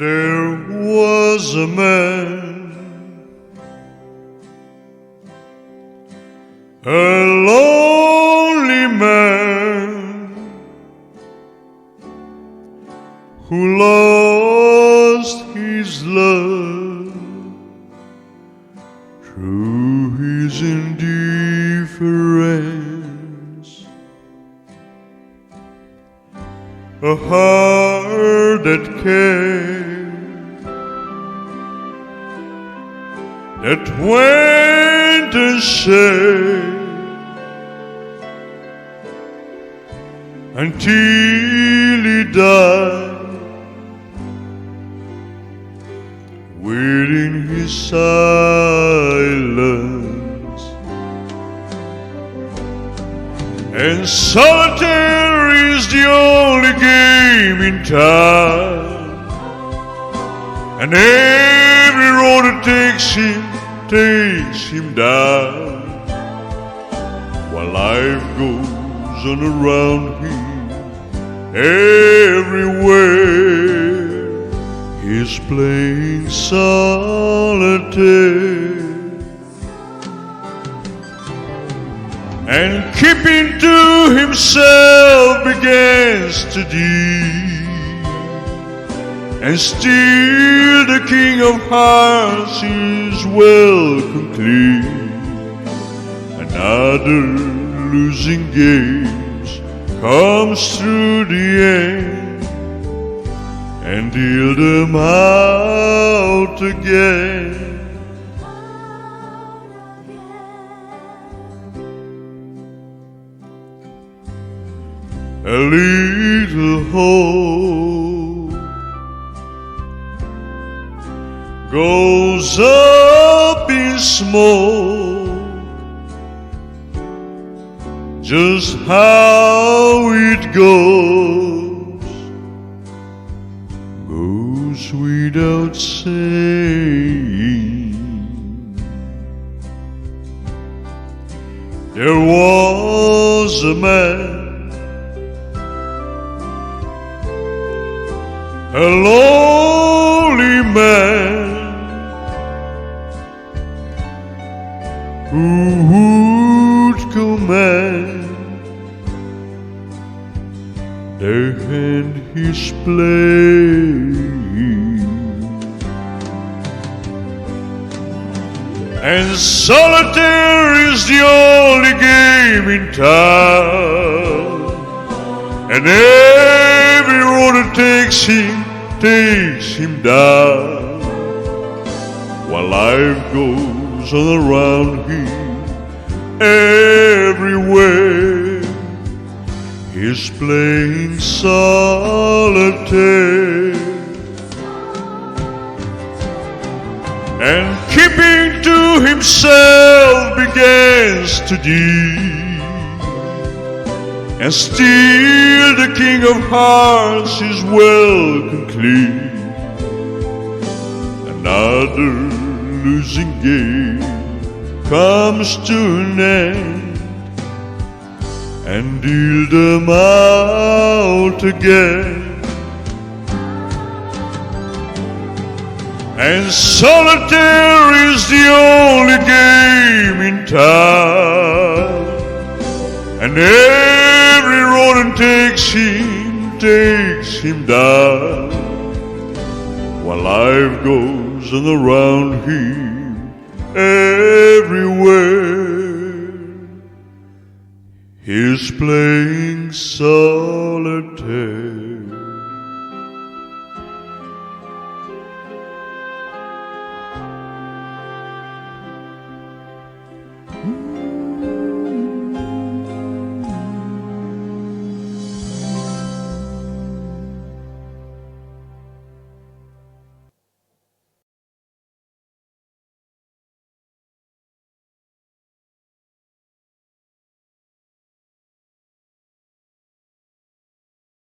There was a man, a lonely man, who lost his love through his indifference. A heart that cared, that went and shared until he died within his silence. And solitaire is the only game in town, and every road that takes him down, while life goes on around him. Everywhere he's playing solitaire and keeping to himself begins to deep, and still the king of hearts is welcome clear. Another losing games comes through the end and deal them out again. A little hope goes up in smoke, just how it goes without saying. There was a man, a lonely man, who would command the hand he's playing. And solitaire is the only game in town, and every road that takes him down, while life goes on around him. Everywhere he's playing solitaire and keeping to himself begins to deep, and still the king of hearts is welcome clear. Another losing game comes to an end and deal them out again. And solitaire is the only game in town, and every road that takes him down, while life goes on around him. Everywhere he's playing solitaire.